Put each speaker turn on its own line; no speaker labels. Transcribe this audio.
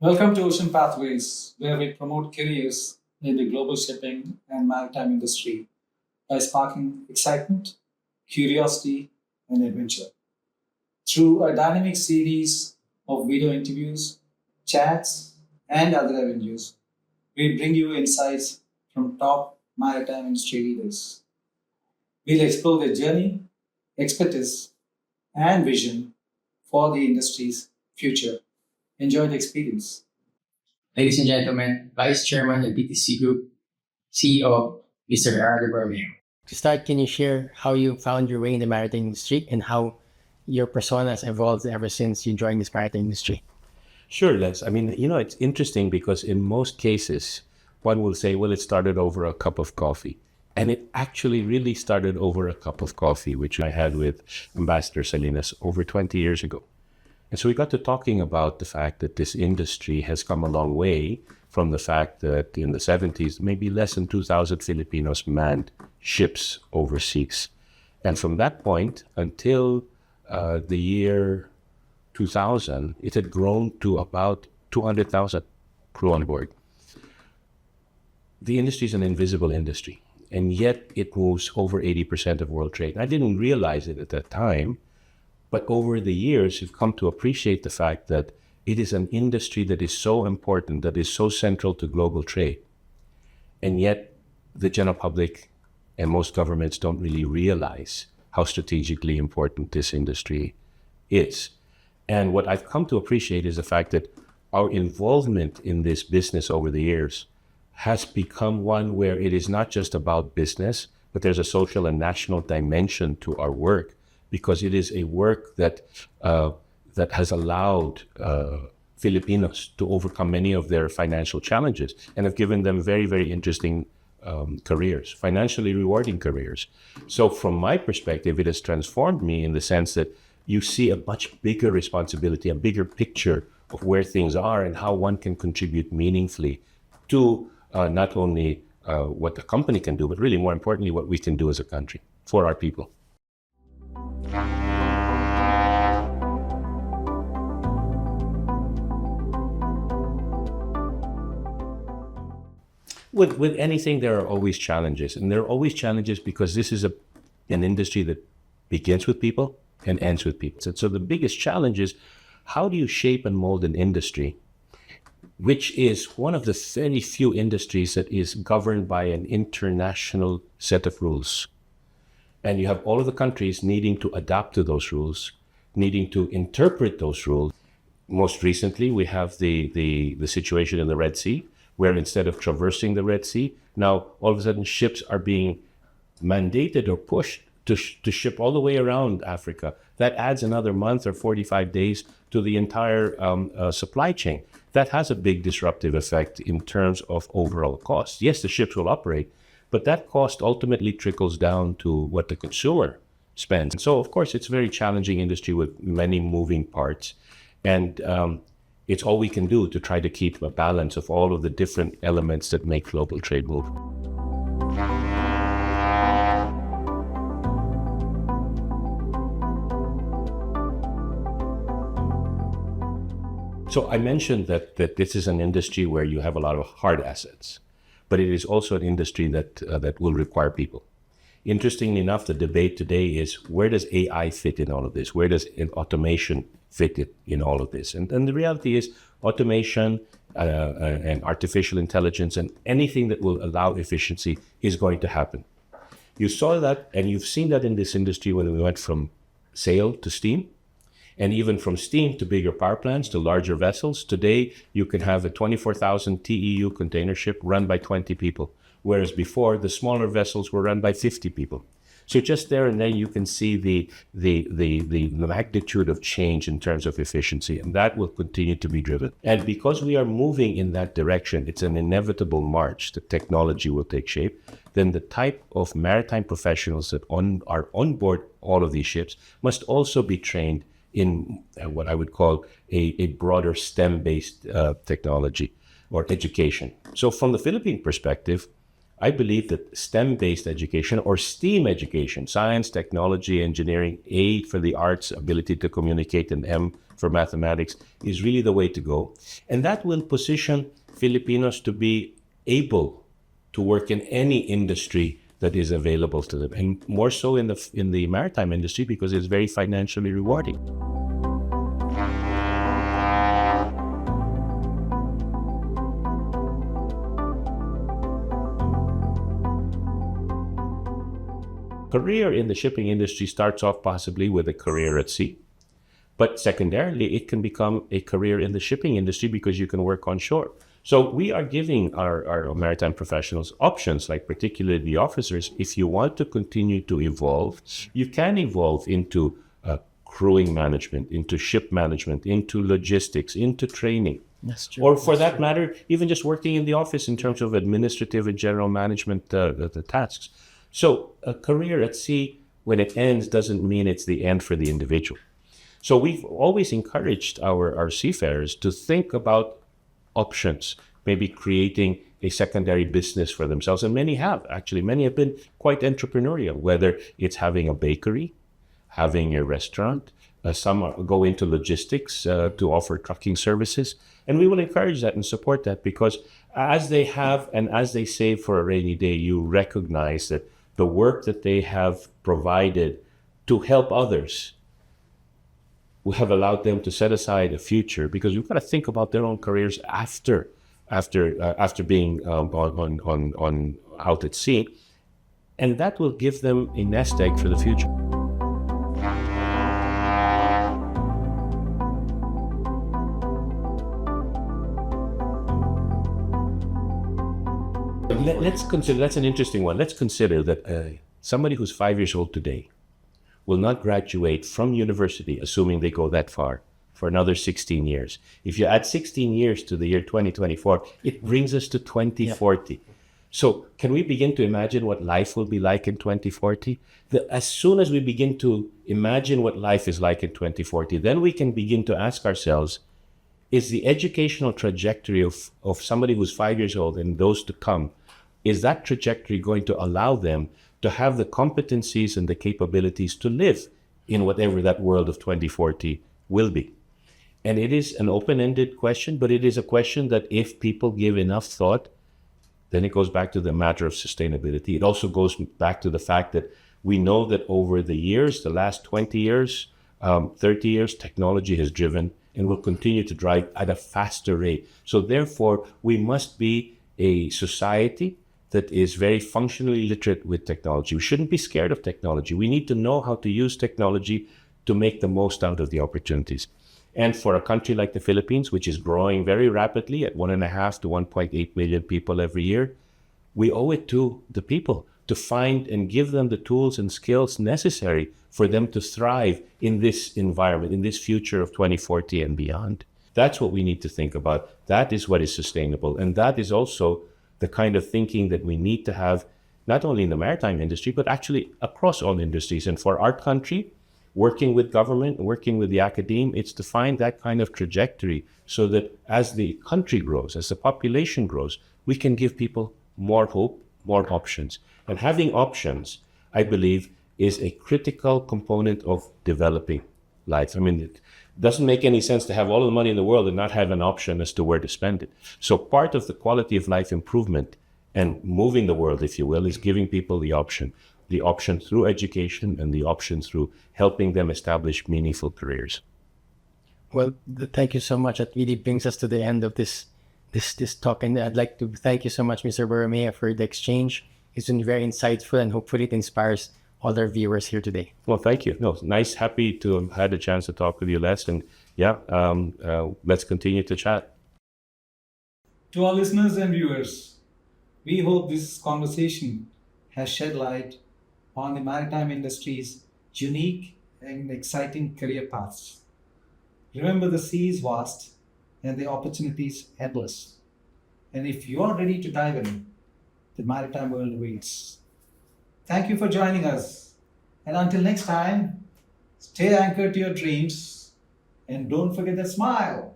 Welcome to Ocean Pathways, where we promote careers in the global shipping and maritime industry by sparking excitement, curiosity, and adventure. Through a dynamic series of video interviews, chats, and other avenues, we bring you insights from top maritime industry leaders. We'll explore their journey, expertise, and vision for the industry's future. Enjoy the experience.
Ladies and gentlemen, Vice Chairman of PTC Group, CEO, Mr. Gerardo Borromeo. To start, can you share how you found your way in the maritime industry and how your persona has evolved ever since you joined this maritime industry?
Sure, Les. It's interesting because in most cases, one will say, well, it started over a cup of coffee. And it actually really started over a cup of coffee, which I had with Ambassador Salinas over 20 years ago. And so we got to talking about the fact that this industry has come a long way from the fact that in the 70s, maybe less than 2,000 Filipinos manned ships overseas. And from that point until the year 2000, it had grown to about 200,000 crew on board. The industry is an invisible industry, and yet it moves over 80% of world trade. And I didn't realize it at that time, but over the years, you've come to appreciate the fact that it is an industry that is so important, that is so central to global trade. And yet the general public and most governments don't really realize how strategically important this industry is. And what I've come to appreciate is the fact that our involvement in this business over the years has become one where it is not just about business, but there's a social and national dimension to our work, because it is a work that has allowed Filipinos to overcome many of their financial challenges and have given them very, very interesting careers, financially rewarding careers. So from my perspective, it has transformed me in the sense that you see a much bigger responsibility, a bigger picture of where things are and how one can contribute meaningfully to not only what the company can do, but really more importantly, what we can do as a country for our people. With anything, there are always challenges. And there are always challenges because this is an industry that begins with people and ends with people. So the biggest challenge is, how do you shape and mold an industry, which is one of the very few industries that is governed by an international set of rules? And you have all of the countries needing to adapt to those rules, needing to interpret those rules. Most recently, we have the situation in the Red Sea, where instead of traversing the Red Sea, now all of a sudden ships are being mandated or pushed to ship all the way around Africa. That adds another month or 45 days to the entire supply chain. That has a big disruptive effect in terms of overall cost. Yes, the ships will operate, but that cost ultimately trickles down to what the consumer spends. And so, of course, it's a very challenging industry with many moving parts. And it's all we can do to try to keep a balance of all of the different elements that make global trade move. So I mentioned that this is an industry where you have a lot of hard assets, but it is also an industry that will require people. Interestingly enough, the debate today is, where does AI fit in all of this? Where does automation fit in all of this? And the reality is, automation and artificial intelligence and anything that will allow efficiency is going to happen. You saw that, and you've seen that in this industry when we went from sail to steam, and even from steam to bigger power plants to larger vessels. Today, you can have a 24,000 TEU container ship run by 20 people, whereas before the smaller vessels were run by 50 people. So just there and then you can see the magnitude of change in terms of efficiency, and that will continue to be driven. And because we are moving in that direction, it's an inevitable march. The technology will take shape. Then the type of maritime professionals that are on board all of these ships must also be trained in what I would call a broader STEM-based technology or education. So from the Philippine perspective, I believe that STEM-based education or STEAM education, science, technology, engineering, A for the arts, ability to communicate, and M for mathematics is really the way to go. And that will position Filipinos to be able to work in any industry that is available to them, and more so in the maritime industry because it's very financially rewarding. Career in the shipping industry starts off possibly with a career at sea. But secondarily, it can become a career in the shipping industry because you can work on shore. So we are giving our maritime professionals options, like particularly the officers. If you want to continue to evolve, you can evolve into crewing management, into ship management, into logistics, into training.
That's true.
Or for that matter, even just working in the office in terms of administrative and general management the tasks. So a career at sea, when it ends, doesn't mean it's the end for the individual. So we've always encouraged our seafarers to think about options, maybe creating a secondary business for themselves. And many have, actually. Many have been quite entrepreneurial, whether it's having a bakery, having a restaurant. Some go into logistics to offer trucking services. And we will encourage that and support that because as they have and as they save for a rainy day, you recognize that the work that they have provided to help others will have allowed them to set aside a future, because you've got to think about their own careers after being on out at sea, and that will give them a nest egg for the future. Let's consider, that's an interesting one. Let's consider that somebody who's 5 years old today will not graduate from university, assuming they go that far, for another 16 years. If you add 16 years to the year 2024, it brings us to 2040. Yeah. So can we begin to imagine what life will be like in 2040? As soon as we begin to imagine what life is like in 2040, then we can begin to ask ourselves, is the educational trajectory of somebody who's 5 years old and those to come, is that trajectory going to allow them to have the competencies and the capabilities to live in whatever that world of 2040 will be? And it is an open-ended question, but it is a question that if people give enough thought, then it goes back to the matter of sustainability. It also goes back to the fact that we know that over the years, the last 20 years, 30 years, technology has driven and will continue to drive at a faster rate. So therefore, we must be a society that is very functionally literate with technology. We shouldn't be scared of technology. We need to know how to use technology to make the most out of the opportunities. And for a country like the Philippines, which is growing very rapidly at 1.5 to 1.8 million people every year, we owe it to the people to find and give them the tools and skills necessary for them to thrive in this environment, in this future of 2040 and beyond. That's what we need to think about. That is what is sustainable. And that is also the kind of thinking that we need to have, not only in the maritime industry, but actually across all industries. And for our country, working with government, working with the academe, it's to find that kind of trajectory so that as the country grows, as the population grows, we can give people more hope, more options. And having options, I believe, is a critical component of developing life. I mean, it doesn't make any sense to have all the money in the world and not have an option as to where to spend it. So part of the quality of life improvement and moving the world, if you will, is giving people the option through education and the option through helping them establish meaningful careers.
Well, thank you so much. That really brings us to the end of this talk. And I'd like to thank you so much, Mr. Borromeo, for the exchange. It's been very insightful, and hopefully it inspires all our viewers here today.
Well, thank you. No, nice, happy to have had a chance to talk with you, Les. And yeah, let's continue to chat.
To our listeners and viewers, we hope this conversation has shed light on the maritime industry's unique and exciting career paths. Remember, the sea is vast and the opportunities endless. And if you are ready to dive in, the maritime world waits. Thank you for joining us. And until next time, stay anchored to your dreams and don't forget the smile.